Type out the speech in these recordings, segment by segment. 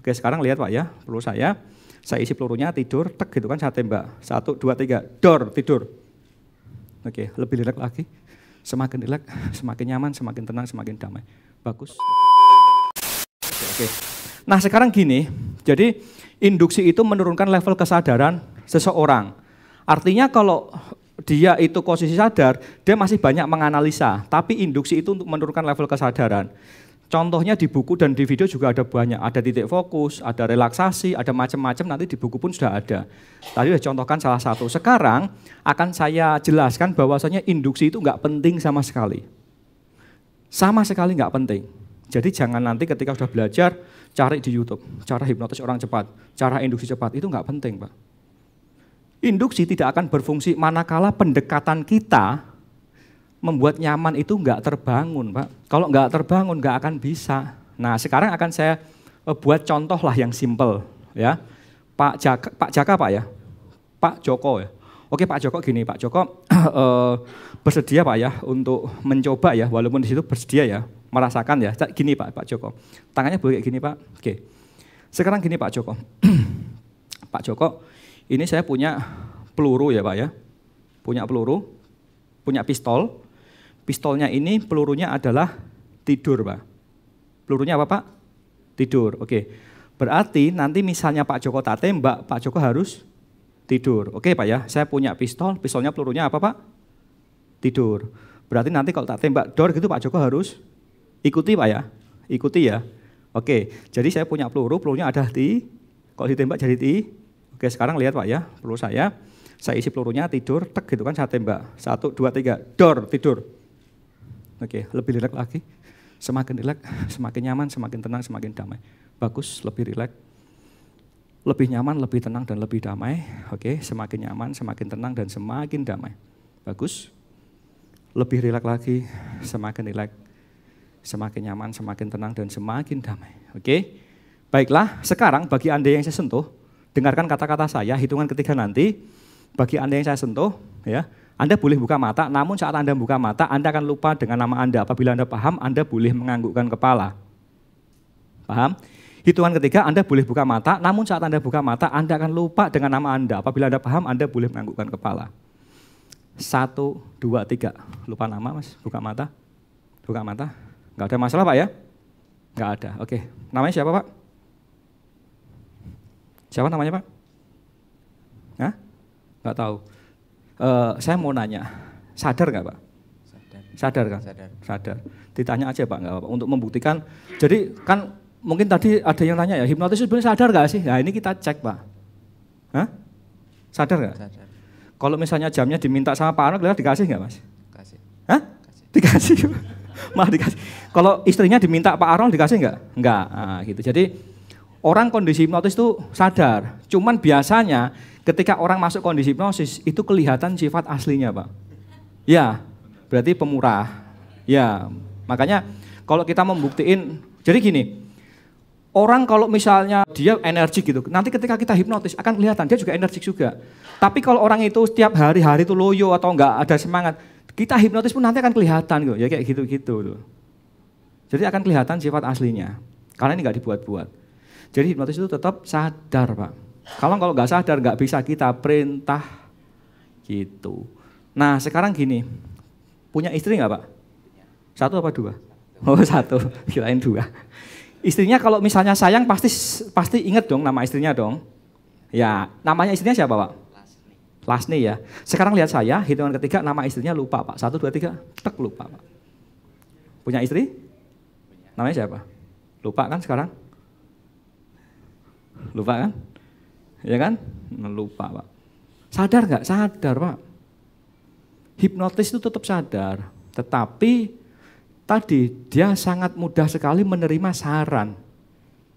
Oke, sekarang lihat Pak ya, peluru saya isi pelurunya, tidur, tek gitu kan, saya tembak. 1, 2, 3, dor, tidur. Oke, lebih rileks lagi. Semakin rileks, semakin nyaman, semakin tenang, semakin damai. Bagus. Oke. Nah sekarang gini, jadi induksi itu menurunkan level kesadaran seseorang. Artinya kalau dia itu posisi sadar, dia masih banyak menganalisa. Tapi induksi itu untuk menurunkan level kesadaran. Contohnya di buku dan di video juga ada banyak, ada titik fokus, ada relaksasi, ada macam-macam, nanti di buku pun sudah ada. Tadi sudah contohkan salah satu. Sekarang akan saya jelaskan bahwasanya induksi itu nggak penting sama sekali. Sama sekali nggak penting. Jadi jangan nanti ketika sudah belajar, cari di YouTube, cara hipnotis orang cepat, cara induksi cepat, itu nggak penting Pak. Induksi tidak akan berfungsi manakala pendekatan kita membuat nyaman itu nggak terbangun, Pak. Kalau nggak terbangun nggak akan bisa. Nah sekarang akan saya buat contoh lah yang simple, ya. Pak Jaka Pak ya, Pak Joko ya. Oke Pak Joko gini, Pak Joko bersedia Pak ya untuk mencoba ya, walaupun di situ bersedia ya, merasakan ya. Gini Pak Joko, tangannya boleh kayak gini Pak. Oke. Sekarang gini Pak Joko, Pak Joko, ini saya punya peluru ya Pak ya, punya peluru, punya pistol. Pistolnya ini pelurunya adalah tidur Pak. Pelurunya apa Pak? Tidur, oke. Berarti nanti misalnya Pak Joko tak tembak, Pak Joko harus tidur. Oke Pak ya, saya punya pistol, pistolnya pelurunya apa Pak? Tidur. Berarti nanti kalau tak tembak dor gitu Pak Joko harus ikuti Pak ya? Ikuti ya. Oke, jadi saya punya peluru, pelurunya ada kalau ditembak jadi Oke sekarang lihat Pak ya, peluru saya isi pelurunya, tidur, tek gitu kan, saya tembak. 1, 2, 3, dor, tidur. Oke, lebih rileks lagi. Semakin rileks, semakin nyaman, semakin tenang, semakin damai. Bagus, lebih rileks. Lebih nyaman, lebih tenang, dan lebih damai. Oke, semakin nyaman, semakin tenang, dan semakin damai. Bagus. Lebih rileks lagi, semakin rileks. Semakin nyaman, semakin tenang, dan semakin damai. Oke. Baiklah, sekarang bagi Anda yang saya sentuh, dengarkan kata-kata saya, hitungan ketiga nanti. Bagi Anda yang saya sentuh, ya, Anda boleh buka mata, namun saat Anda buka mata, Anda akan lupa dengan nama Anda. Apabila Anda paham, Anda boleh menganggukkan kepala. Paham? Hitungan ketiga, Anda boleh buka mata, namun saat Anda buka mata, Anda akan lupa dengan nama Anda. Apabila Anda paham, Anda boleh menganggukkan kepala. 1, 2, 3. Lupa nama Mas, buka mata. Buka mata. Nggak ada masalah Pak ya? Nggak ada, oke. Namanya siapa Pak? Siapa namanya Pak? Hah? Nggak tahu. Saya mau nanya, sadar nggak Pak? Sadar kan? Sadar. Ditanya aja Pak, nggak apa-apa. Untuk membuktikan, jadi kan mungkin tadi ada yang tanya ya, hipnotis sebenarnya sadar nggak sih? Nah ini kita cek Pak. Hah? Sadar nggak? Sadar. Kalau misalnya jamnya diminta sama Pak Arnold, dikasih nggak Mas? Kasih. Hah? Dikasih. Malah dikasih. Kalau istrinya diminta Pak Arnold dikasih nggak? Nggak. Nah, gitu. Jadi orang kondisi hipnotis itu sadar. Cuman biasanya ketika orang masuk kondisi hipnosis itu kelihatan sifat aslinya Pak. Ya, berarti pemurah. Ya, makanya kalau kita membuktiin, jadi gini, orang kalau misalnya dia energik gitu, nanti ketika kita hipnotis akan kelihatan dia juga energik juga. Tapi kalau orang itu setiap hari-hari itu loyo atau enggak ada semangat, kita hipnotis pun nanti akan kelihatan gitu, ya kayak gitu-gitu tuh. Jadi akan kelihatan sifat aslinya, karena ini enggak dibuat-buat. Jadi hipnotis itu tetap sadar Pak. Kalau nggak sadar nggak bisa kita perintah gitu. Nah sekarang gini, punya istri nggak Pak? 1 apa 2? Oh 1, kirain 2. Istrinya kalau misalnya sayang pasti inget dong nama istrinya dong. Ya namanya istrinya siapa Pak? Lasni ya. Sekarang lihat saya, hitungan ketiga nama istrinya lupa Pak. 1, 2, 3, tek lupa Pak. Punya istri? Namanya siapa? Lupa kan sekarang? Lupa kan? Ya kan? Lupa Pak. Sadar nggak? Sadar Pak. Hipnotis itu tetap sadar. Tetapi tadi dia sangat mudah sekali menerima saran.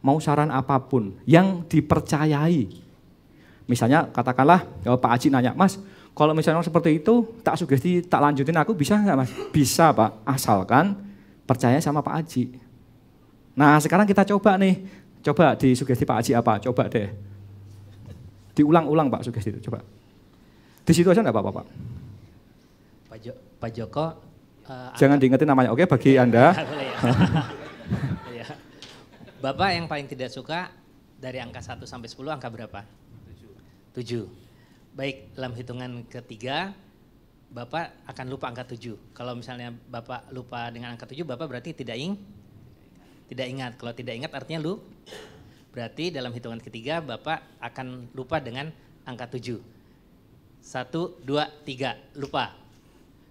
Mau saran apapun yang dipercayai. Misalnya katakanlah Pak Haji nanya, Mas kalau misalnya seperti itu tak sugesti, tak lanjutin aku bisa nggak Mas? Bisa Pak, asalkan percaya sama Pak Haji. Nah sekarang kita coba nih. Coba di sugesti Pak Haji apa? Coba deh. Diulang-ulang Pak sugesti itu, coba. Di situ aja enggak apa-apa Pak. Pak Joko. Jangan diingetin namanya, oke bagi Anda. Bapak yang paling tidak suka Dari angka 1 sampai 10 angka berapa? 7. Baik, dalam hitungan ketiga Bapak akan lupa angka 7. Kalau misalnya Bapak lupa dengan angka 7, Bapak berarti tidak ingat. Kalau tidak ingat artinya berarti dalam hitungan ketiga Bapak akan lupa dengan angka 7. 1, 2, 3, lupa.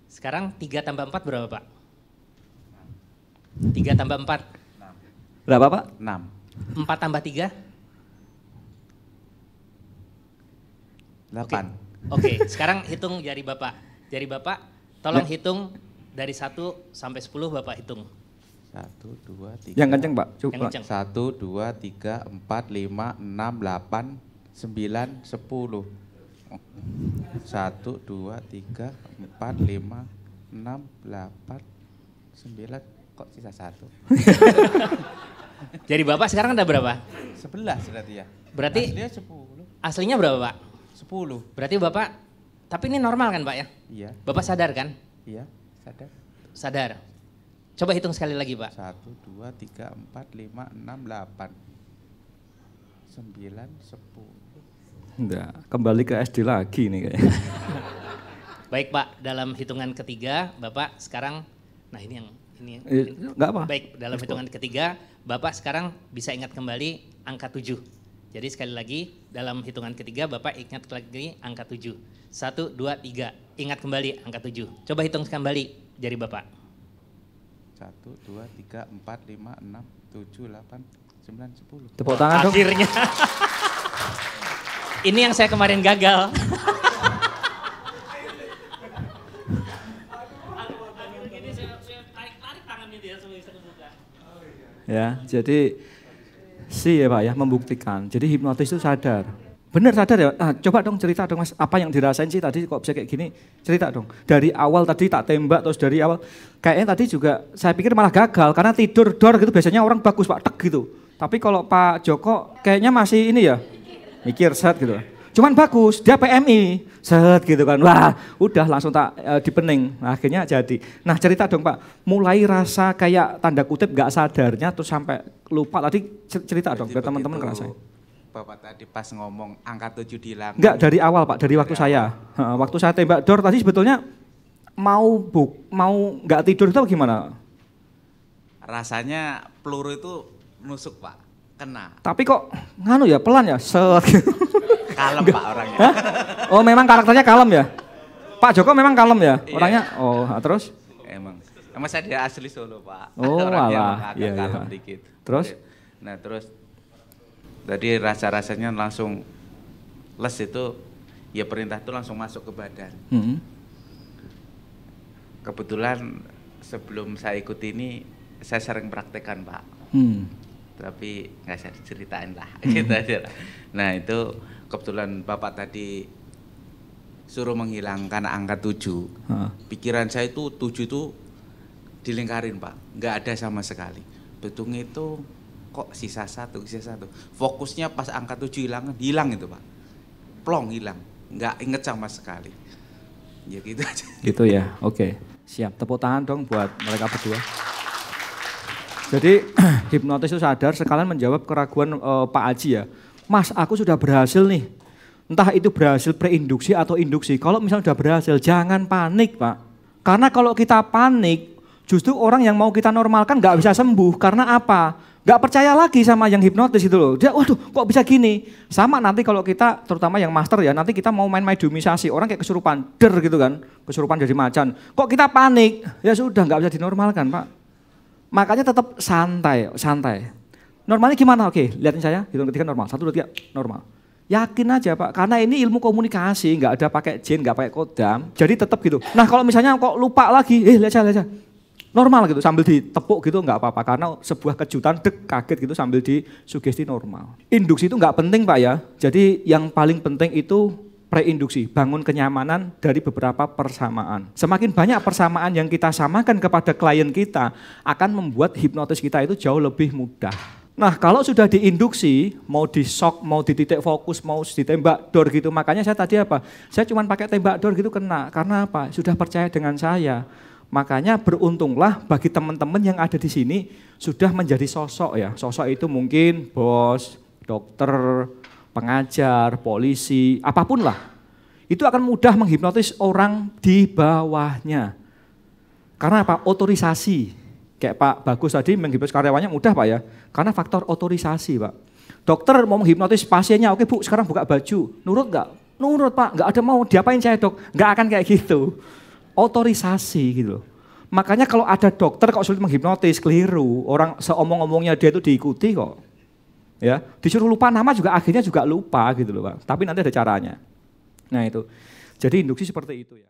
Sekarang 3 tambah 4 berapa Pak? 3 tambah 4. Berapa Pak? 6. 4 tambah 3? 8. Oke, sekarang hitung jari Bapak. Jari Bapak tolong hitung dari 1 sampai 10 Bapak hitung. 1, 2, 3. Yang kenceng Pak. Yang kenceng. 1, 2, 3, 4, 5, 6, 8, 9, 10. 1, 2, 3, 4, 5, 6, 8, 9, kok sisa 1? Jari Bapak sekarang ada berapa? 11 berarti ya? Berarti Aslinya 10. aslinya berapa Pak? 10. Berarti Bapak, tapi ini normal kan Pak ya? Iya. Bapak sadar kan? Iya, sadar. Sadar. Coba hitung sekali lagi Pak. 1, 2, 3, 4, 5, 6, 8, 9, 10. Enggak, kembali ke SD lagi nih kayaknya. Baik Pak, dalam hitungan ketiga Bapak sekarang, nah ini yang Enggak apa. Baik, dalam hitungan ketiga Bapak sekarang bisa ingat kembali angka 7. Jadi sekali lagi dalam hitungan ketiga Bapak ingat lagi angka 7. 1, 2, 3, ingat kembali angka 7. Coba hitung kembali jari Bapak. 1, 2, 3, 4, 5, 6, 7, 8, 9, 10. Tepuk tangan dong. Akhirnya. Ini yang saya kemarin gagal. Ya, jadi ya Pak ya membuktikan. Jadi hipnotis itu sadar. Benar sadar ya? Coba dong cerita dong Mas, apa yang dirasain sih tadi kok bisa kayak gini? Cerita dong. Dari awal tadi tak tembak terus dari awal. Kayaknya tadi juga saya pikir malah gagal karena tidur dor gitu biasanya orang bagus Pak, tek gitu. Tapi kalau Pak Joko kayaknya masih ini ya, mikir set gitu. Cuman bagus, dia PMI, set gitu kan. Wah, udah langsung tak dipening. Nah, akhirnya jadi. Nah, cerita dong Pak, mulai rasa kayak tanda kutip gak sadarnya terus sampai lupa tadi cerita dong biar teman-teman ngerasain. Bapak tadi pas ngomong angka 7 dihilangkan. Enggak, dari awal Pak, dari waktu saya. Waktu saya tembak dor tadi sebetulnya mau nggak tidur itu gimana? Rasanya peluru itu nusuk Pak, kena. Tapi kok nganu ya, pelan ya, set gitu. Kalem Pak orangnya. Hah? Oh memang karakternya kalem ya? Pak Joko memang kalem ya orangnya? Iya. Oh terus? Emang saya dia asli Solo Pak. Oh orangnya alah, agak kalem dikit. Terus? Nah terus tadi rasa-rasanya langsung les itu, ya perintah itu langsung masuk ke badan. Kebetulan sebelum saya ikut ini saya sering praktekkan Pak. Tapi nggak saya ceritain lah gitu aja. Nah itu kebetulan Bapak tadi suruh menghilangkan angka 7. Pikiran saya itu 7 itu dilingkarin Pak, nggak ada sama sekali. Betung itu kok sisa satu. Fokusnya pas angka 7 hilang itu Pak. Plong hilang, nggak inget sama sekali. Ya gitu aja. Gitu ya, oke. Siap, tepuk tangan dong buat mereka berdua. Jadi hipnotis itu sadar sekalian menjawab keraguan Pak Aji ya. Mas, aku sudah berhasil nih. Entah itu berhasil preinduksi atau induksi. Kalau misalnya sudah berhasil, jangan panik Pak. Karena kalau kita panik, justru orang yang mau kita normalkan nggak bisa sembuh. Karena apa? Nggak percaya lagi sama yang hipnotis itu loh. Dia, waduh kok bisa gini? Sama nanti kalau kita, terutama yang master ya, nanti kita mau main mediumisasi. Orang kayak kesurupan, gitu kan. Kesurupan jadi macan. Kok kita panik? Ya sudah nggak bisa dinormalkan Pak. Makanya tetap santai. Normalnya gimana? Oke, lihatin saya, hitung ketiga normal. 1, 2, 3, normal. Yakin aja Pak, karena ini ilmu komunikasi, nggak ada pakai jin, nggak pakai kodam. Jadi tetap gitu. Nah kalau misalnya kok lupa lagi, lihat saya. Normal gitu, sambil ditepuk gitu nggak apa-apa. Karena sebuah kejutan, kaget gitu sambil disugesti normal. Induksi itu nggak penting Pak ya. Jadi yang paling penting itu preinduksi, bangun kenyamanan dari beberapa persamaan. Semakin banyak persamaan yang kita samakan kepada klien kita, akan membuat hipnotis kita itu jauh lebih mudah. Nah kalau sudah diinduksi, mau di shock, mau di titik fokus, mau ditembak dor gitu, makanya saya tadi apa? Saya cuma pakai tembak dor gitu kena, karena apa? Sudah percaya dengan saya. Makanya beruntunglah bagi teman-teman yang ada di sini sudah menjadi sosok ya. Sosok itu mungkin bos, dokter, pengajar, polisi, apapun lah. Itu akan mudah menghipnotis orang di bawahnya. Karena apa? Otorisasi. Kayak Pak Bagus tadi menghipnotis karyawannya mudah Pak ya. Karena faktor otorisasi Pak. Dokter mau menghipnotis pasiennya, oke Bu sekarang buka baju. Nurut nggak? Nurut Pak, nggak ada mau diapain saya dok. Nggak akan kayak gitu. Otorisasi gitu. Makanya kalau ada dokter kok sulit menghipnotis, keliru. Orang seomong-omongnya dia itu diikuti kok. Ya, disuruh lupa nama juga akhirnya juga lupa gitu loh Pak. Tapi nanti ada caranya. Nah itu, jadi induksi seperti itu ya.